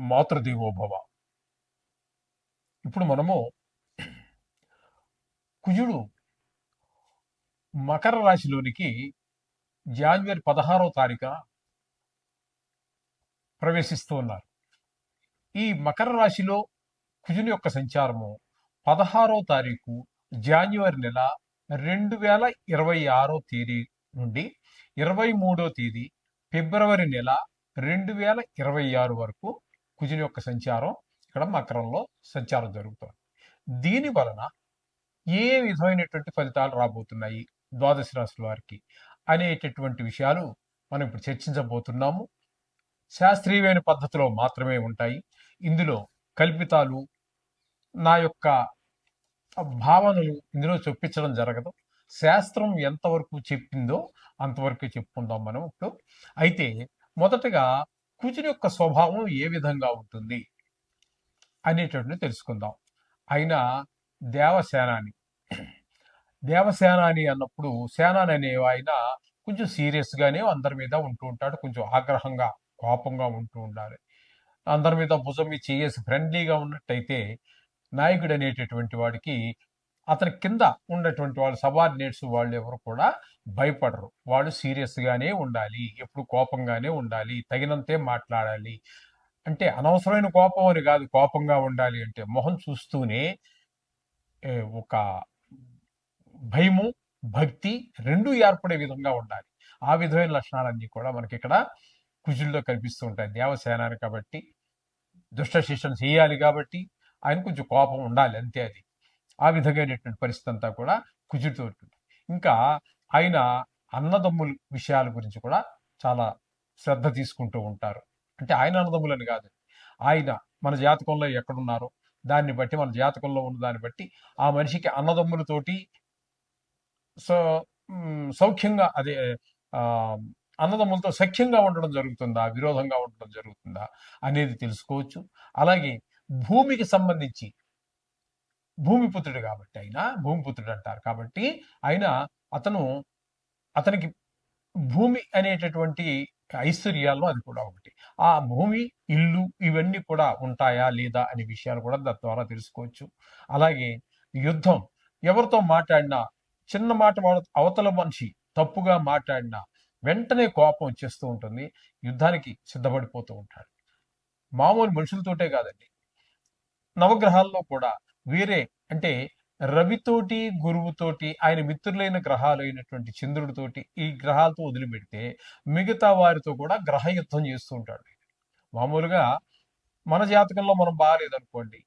మాతృదేవోభవ. ఇప్పుడు మనము కుజుడు మకర రాశిలోనికి జనవరి 16వ తారీఖున ప్రవేశిస్తూ ఉన్నారు. ఈ మకర రాశిలో కుజుని యొక్క సంచారము 16వ తారీఖు జనవరి నెల 2026 తేదీ నుండి 23వ తేదీ ఫిబ్రవరి నెల 2026 వరకు కుజుని యొక్క సంచారం ఇక్కడ మకరంలో సంచారం జరుగుతుంది. దీని వలన ఏ విధమైనటువంటి ఫలితాలు రాబోతున్నాయి ద్వాదశ రాశుల వారికి అనేటటువంటి విషయాలు మనం ఇప్పుడు చర్చించబోతున్నాము. శాస్త్రీయమైన పద్ధతిలో మాత్రమే ఉంటాయి. ఇందులో కల్పితాలు, నా యొక్క భావనలు ఇందులో చొప్పించడం జరగదు. శాస్త్రం ఎంతవరకు చెప్పిందో అంతవరకు చెప్పుకుందాం మనం ఇప్పుడు. అయితే మొదటగా కుజుని యొక్క స్వభావం ఏ విధంగా ఉంటుంది అనేటటువంటి తెలుసుకుందాం. ఆయన దేవసేనాని. దేవసేనాని అన్నప్పుడు సేనాని అనే ఆయన కొంచెం సీరియస్ గానే అందరి మీద ఉంటూ ఉంటాడు. కొంచెం ఆగ్రహంగా, కోపంగా ఉంటూ ఉండాలి. అందరి మీద భుజం మీద చేసి ఫ్రెండ్లీగా ఉన్నట్టయితే నాయకుడు అనేటటువంటి వాడికి అతని కింద ఉన్నటువంటి వాళ్ళు సబార్డినేట్స్ వాళ్ళు ఎవరు కూడా భయపడరు. వాళ్ళు సీరియస్ గానే ఉండాలి, ఎప్పుడు కోపంగానే ఉండాలి, తగినంతే మాట్లాడాలి. అంటే అనవసరమైన కోపం అని కాదు, కోపంగా ఉండాలి అంటే మొహం చూస్తూనే ఒక భయము, భక్తి రెండూ ఏర్పడే విధంగా ఉండాలి. ఆ విధమైన లక్షణాలన్నీ కూడా మనకి ఇక్కడ కుజుల్లో కనిపిస్తూ ఉంటాయి. దేవసేనాని కాబట్టి, దుష్ట శిక్షణ చేయాలి కాబట్టి ఆయన కొంచెం కోపం ఉండాలి, అంతే. అది ఆ విధమైనటువంటి పరిస్థితి అంతా కూడా కుజుడితో ఉంటుంది. ఇంకా ఆయన అన్నదమ్ముల విషయాల గురించి కూడా చాలా శ్రద్ధ తీసుకుంటూ ఉంటారు. అంటే ఆయన అన్నదమ్ములని కాదు, ఆయన మన జాతకంలో ఎక్కడున్నారో దాన్ని బట్టి, మన జాతకంలో ఉన్న దాన్ని బట్టి ఆ మనిషికి అన్నదమ్ములతోటి సౌఖ్యంగా, అదే అన్నదమ్ములతో సఖ్యంగా ఉండడం జరుగుతుందా, విరోధంగా ఉండడం జరుగుతుందా అనేది తెలుసుకోవచ్చు. అలాగే భూమికి సంబంధించి, భూమిపుత్రుడు కాబట్టి ఆయన భూమిపుత్రుడు అంటారు కాబట్టి ఆయన అతనికి భూమి అనేటటువంటి ఐశ్వర్యాల్లో అది కూడా ఒకటి. ఆ భూమి, ఇల్లు ఇవన్నీ కూడా ఉంటాయా లేదా అనే విషయాలు కూడా దాని ద్వారా తెలుసుకోవచ్చు. అలాగే యుద్ధం, ఎవరితో మాట్లాడినా చిన్న మాట అవతల మనిషి తప్పుగా మాట్లాడినా వెంటనే కోపం వచ్చేస్తూ ఉంటుంది, యుద్ధానికి సిద్ధపడిపోతూ ఉంటాడు. మామూలు మనుషులతోటే కాదండి, నవగ్రహాల్లో కూడా వేరే, అంటే రవితోటి, గురువుతోటి, ఆయన మిత్రులైన గ్రహాలు అయినటువంటి చంద్రుడితోటి, ఈ గ్రహాలతో వదిలిపెడితే మిగతా వారితో కూడా గ్రహ యుద్ధం చేస్తూ ఉంటాడు. మామూలుగా మన జాతకంలో మనం బాగాలేదనుకోండి,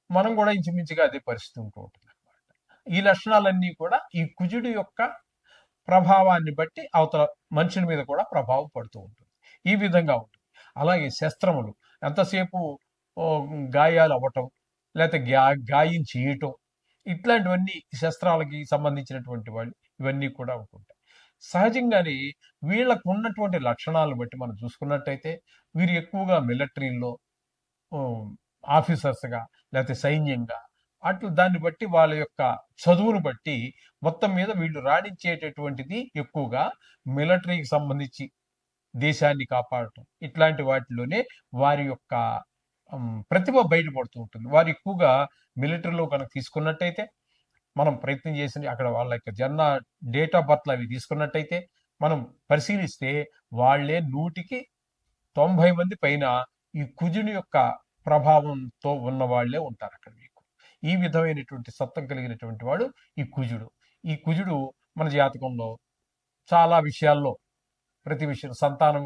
మనం కూడా ఇంచుమించుగా అదే పరిస్థితి ఉంటూ ఉంటుంది అనమాట. ఈ లక్షణాలన్నీ కూడా ఈ కుజుడి యొక్క ప్రభావాన్ని బట్టి అవతల మనుషుల మీద కూడా ప్రభావం పడుతూ ఉంటుంది. ఈ విధంగా ఉంటుంది. అలాగే శస్త్రములు, ఎంతసేపు గాయాలు అవ్వటం, లేకపోతే గాయం చేయటం, ఇట్లాంటివన్నీ శస్త్రాలకి సంబంధించినటువంటి వాళ్ళు ఇవన్నీ కూడా ఉంటుంటాయి. సహజంగానే వీళ్ళకు ఉన్నటువంటి లక్షణాలను బట్టి మనం చూసుకున్నట్టయితే వీరు ఎక్కువగా మిలిటరీలో ఆఫీసర్స్గా, లేకపోతే సైన్యంగా, అట్లు దాన్ని బట్టి వాళ్ళ యొక్క చదువును బట్టి మొత్తం మీద వీళ్ళు రాణించేటటువంటిది ఎక్కువగా మిలిటరీకి సంబంధించి దేశాన్ని కాపాడటం, ఇట్లాంటి వాటిలోనే వారి యొక్క ప్రతిభ బయటపడుతూ ఉంటుంది. వారు ఎక్కువగా మిలిటరీలో కనుక తీసుకున్నట్టయితే, మనం ప్రయత్నం చేసి అక్కడ వాళ్ళ యొక్క జన్మ డేట్ ఆఫ్ బర్త్ అవి తీసుకున్నట్టయితే మనం పరిశీలిస్తే వాళ్ళే 100కి 90 మంది పైన ఈ కుజుని యొక్క ప్రభావంతో ఉన్న వాళ్ళే ఉంటారు అక్కడ మీకు. ఈ విధమైనటువంటి సత్తం కలిగినటువంటి వాడు ఈ కుజుడు. ఈ కుజుడు మన జాతకంలో చాలా విషయాల్లో, ప్రతి విషయం, సంతానం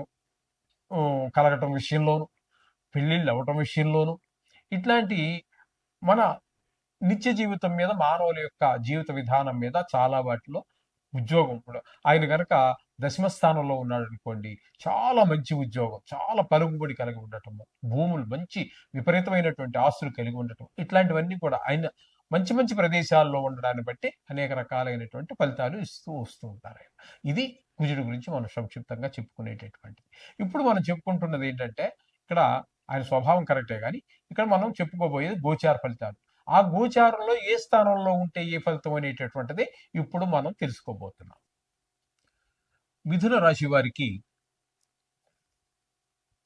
కలగటం విషయంలోను, పెళ్ళిళ్ళు అవ్వటం విషయంలోను, ఇట్లాంటి మన నిత్య జీవితం మీద, మానవుల యొక్క జీవిత విధానం మీద చాలా వాటిలో, ఉద్యోగం కూడా ఆయన కనుక దశమ స్థానంలో ఉన్నాడు అనుకోండి, చాలా మంచి ఉద్యోగం, చాలా పలుకుబడి కలిగి ఉండటము, భూములు, మంచి విపరీతమైనటువంటి ఆస్తులు కలిగి ఉండటం, ఇట్లాంటివన్నీ కూడా ఆయన మంచి మంచి ప్రదేశాల్లో ఉండడాన్ని బట్టి అనేక రకాలైనటువంటి ఫలితాలు ఇస్తూ వస్తూ ఉంటారు ఆయన. ఇది కుజుడు గురించి మనం సంక్షిప్తంగా చెప్పుకునేటటువంటిది. ఇప్పుడు మనం చెప్పుకుంటున్నది ఏంటంటే, ఇక్కడ ఆయన స్వభావం కరెక్టే, కానీ ఇక్కడ మనం చెప్పుకోబోయేది గోచార ఫలితాలు. ఆ గోచారంలో ఏ స్థానంలో ఉంటే ఏ ఫలితం అనేటటువంటిది ఇప్పుడు మనం తెలుసుకోబోతున్నాం. మిథున రాశి వారికి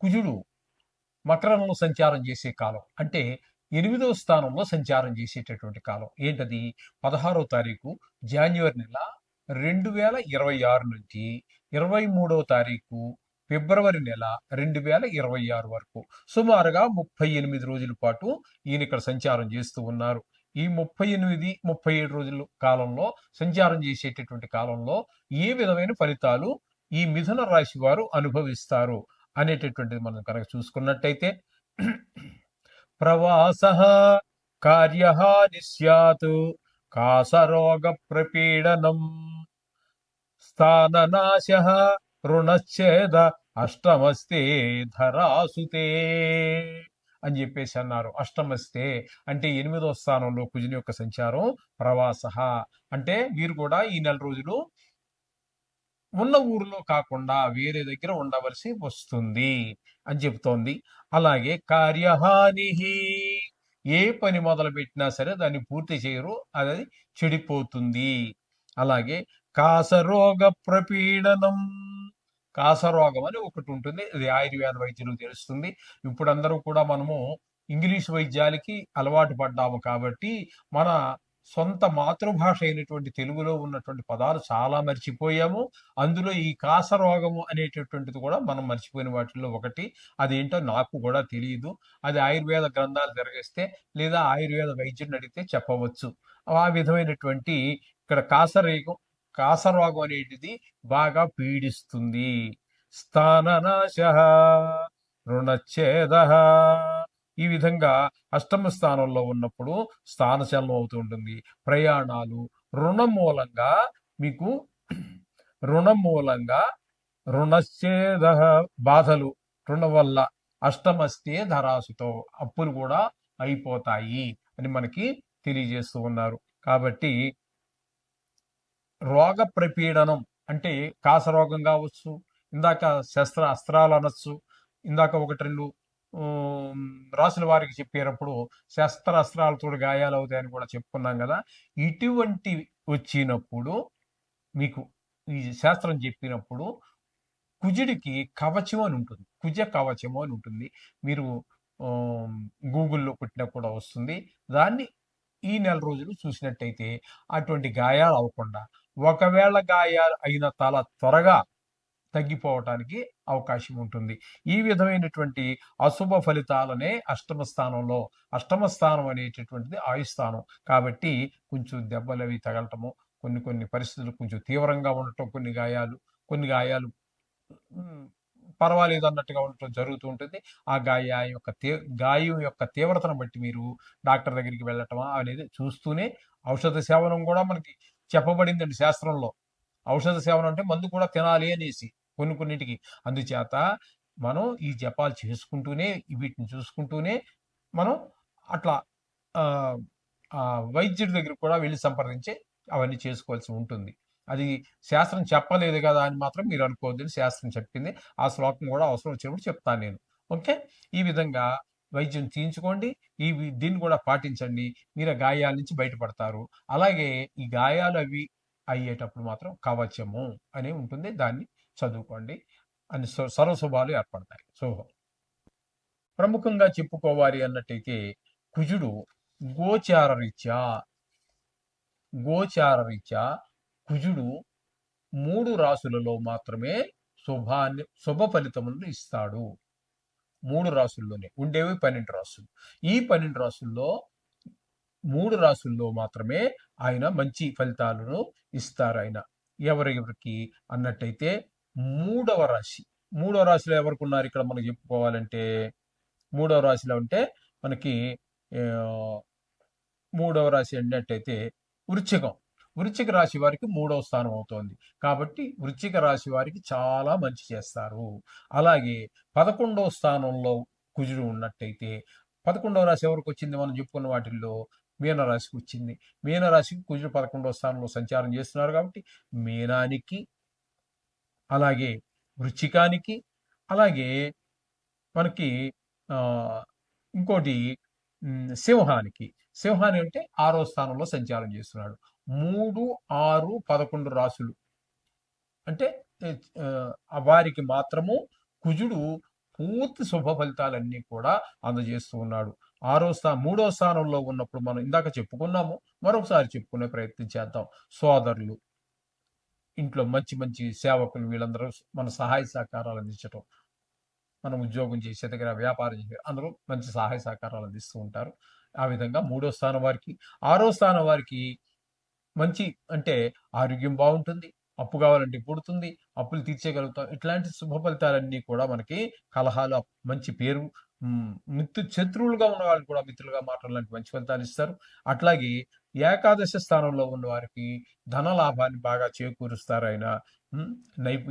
కుజుడు మకరంలో సంచారం చేసే కాలం అంటే 8వ స్థానంలో సంచారం చేసేటటువంటి కాలం ఏంటది 16వ తారీఖు జాన్యువరి నెల 2026 నుంచి 23వ తారీఖు ఫిబ్రవరి నెల 2026 వరకు సుమారుగా 38 రోజుల పాటు ఈయన ఇక్కడ సంచారం చేస్తూ ఉన్నారు. ఈ 38, 37 రోజుల కాలంలో సంచారం చేసేటటువంటి కాలంలో ఏ విధమైన ఫలితాలు ఈ మిథున రాశి వారు అనుభవిస్తారు అనేటటువంటిది మనం కనుక చూసుకున్నట్టయితే ప్రవాస కార్యహాని స్యాత్ కాసరోగ ప్రపీడనం స్థాననాశ రుణచ్ఛేద అష్టమస్తే ధరాసుతే అని చెప్పేసి అన్నారు. అష్టమస్తే అంటే 8వ స్థానంలో కుజుని యొక్క సంచారం. ప్రవాస అంటే వీరు కూడా ఈ నెల రోజులు ఉన్న ఊరిలో కాకుండా వేరే దగ్గర ఉండవలసి వస్తుంది అని చెబుతోంది. అలాగే కార్యహాని, ఏ పని మొదలు పెట్టినా సరే దాన్ని పూర్తి చేయరు, అది చెడిపోతుంది. అలాగే కాసరోగ ప్రపీడనం, కాసరోగం అని ఒకటి ఉంటుంది, అది ఆయుర్వేద వైద్యులకు తెలుస్తుంది. ఇప్పుడు అందరూ కూడా మనము ఇంగ్లీష్ వైద్యాలకి అలవాటు పడ్డాము కాబట్టి మన సొంత మాతృభాష అయినటువంటి తెలుగులో ఉన్నటువంటి పదాలు చాలా మర్చిపోయాము. అందులో ఈ కాసరోగము అనేటటువంటిది కూడా మనం మర్చిపోయిన వాటిల్లో ఒకటి. అదేంటో నాకు కూడా తెలియదు. అది ఆయుర్వేద గ్రంథాలు తిరగేస్తే లేదా ఆయుర్వేద వైద్యుడిని అడిగితే చెప్పవచ్చు. ఆ విధమైనటువంటి ఇక్కడ కాసరోగం అనేటిది బాగా పీడిస్తుంది. స్థాననాశ రుణచ్ఛేద, ఈ విధంగా అష్టమ స్థానంలో ఉన్నప్పుడు స్థానచలనం అవుతూ ఉంటుంది. ప్రయాణాలు, రుణం మూలంగా మీకు రుణచ్ఛేద బాధలు, రుణం వల్ల అష్టమస్తే ధరాసుతో అప్పులు కూడా అయిపోతాయి అని మనకి తెలియజేస్తూ ఉన్నారు. కాబట్టి రోగ ప్రపీడనం అంటే కాసరోగం కావచ్చు, ఇందాక అస్త్రాలు అనొచ్చు, ఇందాక 1-2 రాసుల వారికి చెప్పేటప్పుడు అస్త్రాలతో గాయాలు అవుతాయని కూడా చెప్పుకున్నాం కదా. ఇటువంటి వచ్చినప్పుడు మీకు ఈ శాస్త్రం చెప్పినప్పుడు కుజుడికి కవచం అని ఉంటుంది, కుజ కవచము అని ఉంటుంది. మీరు గూగుల్లో కొట్టినా కూడా వస్తుంది. దాన్ని ఈ నెల రోజులు చూసినట్టయితే అటువంటి గాయాలు అవ్వకుండా, ఒకవేళ గాయాలు అయిన తల త్వరగా తగ్గిపోవటానికి అవకాశం ఉంటుంది. ఈ విధమైనటువంటి అశుభ ఫలితాలనే అష్టమ స్థానం అనేటటువంటిది ఆయుస్థానం కాబట్టి కొంచెం దెబ్బలు అవి తగలటము, కొన్ని పరిస్థితులు కొంచెం తీవ్రంగా ఉండటం, కొన్ని గాయాలు పర్వాలేదు అన్నట్టుగా ఉండటం జరుగుతూ ఉంటుంది. ఆ గాయం యొక్క తీవ్రతను బట్టి మీరు డాక్టర్ దగ్గరికి వెళ్ళటమా అనేది చూస్తూనే, ఔషధ సేవనం కూడా మనకి చెప్పబడిందండి శాస్త్రంలో. ఔషధ సేవనం అంటే మందు కూడా తినాలి అనేసి కొన్నిటికి. అందుచేత మనం ఈ జపాలు చేసుకుంటూనే, వీటిని చూసుకుంటూనే మనం అట్లా వైద్యుడి దగ్గరికి కూడా వెళ్ళి సంప్రదించి అవన్నీ చేసుకోవాల్సి ఉంటుంది. అది శాస్త్రం చెప్పలేదు కదా అని మాత్రం మీరు అనుకోవద్దని శాస్త్రం చెప్పింది. ఆ శ్లోకం కూడా అవసరం వచ్చినప్పుడు చెప్తాను నేను. ఓకే, ఈ విధంగా వైద్యం తీయించుకోండి, దీన్ని కూడా పాటించండి, మీరు ఆ గాయాల నుంచి బయటపడతారు. అలాగే ఈ గాయాలు అవి అయ్యేటప్పుడు మాత్రం కవచము అని ఉంటుంది, దాన్ని చదువుకోండి, అని సర్వశుభాలు ఏర్పడతాయి. శుభం. ప్రముఖంగా చెప్పుకోవాలి అన్నట్టయితే కుజుడు గోచార రీత్యా కుజుడు 3 రాశులలో మాత్రమే శుభ ఫలితములను ఇస్తాడు. 3 రాశుల్లోనే ఉండేవి 12 రాశులు. ఈ 12 రాశుల్లో 3 రాశుల్లో మాత్రమే ఆయన మంచి ఫలితాలను ఇస్తారు. ఆయన ఎవరెవరికి అన్నట్టయితే మూడవ రాశిలో ఎవరికి ఉన్నారు ఇక్కడ మనం చెప్పుకోవాలంటే, మూడవ రాశిలో అంటే మనకి మూడవ రాశి అన్నట్టయితే వృశ్చిక రాశి వారికి 3వ స్థానం అవుతోంది. కాబట్టి వృశ్చిక రాశి వారికి చాలా మంచి చేస్తారు. అలాగే 11వ స్థానంలో కుజుడు ఉన్నట్టయితే, 11వ రాశి ఎవరికి వచ్చింది మనం చెప్పుకున్న వాటిల్లో మీనరాశికి వచ్చింది. మీనరాశికి కుజుడు 11వ స్థానంలో సంచారం చేస్తున్నారు కాబట్టి మీనానికి, అలాగే వృశ్చికానికి, అలాగే మనకి ఇంకోటి సింహానికి అంటే 6వ స్థానంలో సంచారం చేస్తున్నాడు. 3, 6, 11 రాశులు అంటే వారికి మాత్రము కుజుడు పూర్తి శుభ ఫలితాలన్నీ కూడా అందజేస్తూ ఉన్నాడు. మూడో స్థానంలో ఉన్నప్పుడు మనం ఇందాక చెప్పుకున్నాము, మరొకసారి చెప్పుకునే ప్రయత్నం చేద్దాం. సోదరులు, ఇంట్లో మంచి మంచి సేవకులు, వీళ్ళందరూ మన సహాయ సహకారాలు అందించటం, మనం ఉద్యోగం చేసే దగ్గర, వ్యాపారం చేసే అందరూ మంచి సహాయ సహకారాలు అందిస్తూ ఉంటారు. ఆ విధంగా మూడో స్థానం వారికి. ఆరో స్థానం వారికి మంచి అంటే ఆరోగ్యం బాగుంటుంది, అప్పు కావాలంటే పుడుతుంది, అప్పులు తీర్చేయగలుగుతాం. ఇట్లాంటి శుభ ఫలితాలన్నీ కూడా మనకి, కలహాలు, మంచి పేరు, శత్రువులుగా ఉన్న వాళ్ళు కూడా మిత్రులుగా మారడం లాంటి మంచి ఫలితాలు ఇస్తారు. అట్లాగే ఏకాదశ స్థానంలో ఉన్న వారికి ధన లాభాన్ని బాగా చేకూరుస్తారు ఆయన.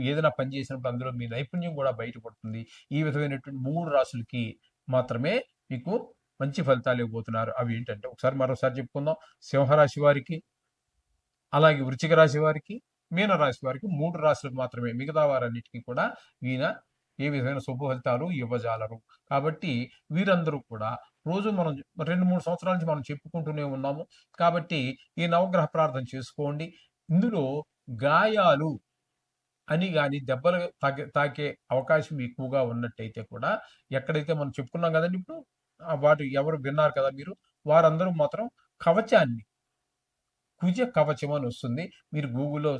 ఏదైనా పని చేసినప్పుడు అందులో మీ నైపుణ్యం కూడా బయటపడుతుంది. ఈ విధమైనటువంటి 3 రాసులకి మాత్రమే మీకు మంచి ఫలితాలు ఇవ్వబోతున్నారు. అవి ఏంటంటే ఒకసారి మరోసారి చెప్పుకుందాం. సింహరాశి వారికి, అలాగే వృశ్చిక రాశి వారికి, మీన రాశి వారికి, 3 రాశులకు మాత్రమే. మిగతా వారన్నిటికీ కూడా ఈయన ఏ విధమైన శుభ ఫలితాలు ఇవ్వజాలరు. కాబట్టి వీరందరూ కూడా రోజు మనం 2-3 సంవత్సరాల నుంచి మనం చెప్పుకుంటూనే ఉన్నాము. కాబట్టి ఈ నవగ్రహ ప్రార్థన చేసుకోండి. ఇందులో గాయాలు అని గాని, దెబ్బలు తాకే అవకాశం ఎక్కువగా ఉన్నట్టయితే కూడా, ఎక్కడైతే మనం చెప్పుకున్నాం కదండి ఇప్పుడు, వాటి ఎవరు విన్నారు కదా మీరు, వారందరూ మాత్రం కవచాన్ని, కుజ కవచం అని వస్తుంది, మీరు గూగుల్లో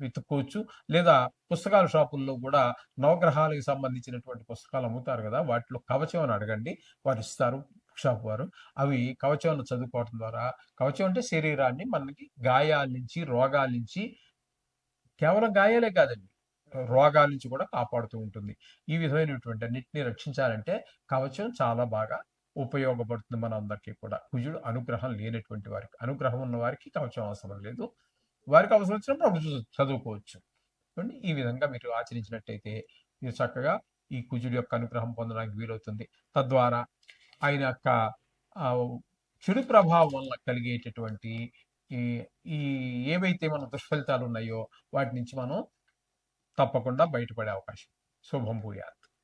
వెతుక్కోవచ్చు. లేదా పుస్తకాల షాపుల్లో కూడా నవగ్రహాలకు సంబంధించినటువంటి పుస్తకాలు అమ్ముతారు కదా, వాటిలో కవచం అని అడగండి, వారు ఇస్తారు షాప్ వారు. అవి కవచం చదువుకోవడం ద్వారా, కవచం అంటే శరీరాన్ని మనకి గాయాల నుంచి, రోగాల నుంచి, కేవలం గాయాలే కాదండి, రోగాల నుంచి కూడా కాపాడుతూ ఉంటుంది. ఈ విధమైనటువంటి అన్నిటిని రక్షించాలంటే కవచం చాలా బాగా ఉపయోగపడుతుంది మనందరికీ కూడా. కుజుడు అనుగ్రహం లేనటువంటి వారికి, అనుగ్రహం ఉన్న వారికి కవచం అవసరం లేదు. వారికి అవసరం వచ్చినప్పుడు అప్పుడు చదువుకోవచ్చు. ఈ విధంగా మీరు ఆచరించినట్టయితే మీరు చక్కగా ఈ కుజుడి యొక్క అనుగ్రహం పొందడానికి వీలవుతుంది. తద్వారా ఆయన యొక్క చెడు ప్రభావం వల్ల కలిగేటటువంటి ఈ ఈ ఏవైతే మన దుష్ఫలితాలు ఉన్నాయో వాటి నుంచి మనం తప్పకుండా బయటపడే అవకాశం. శుభం భూయాత్.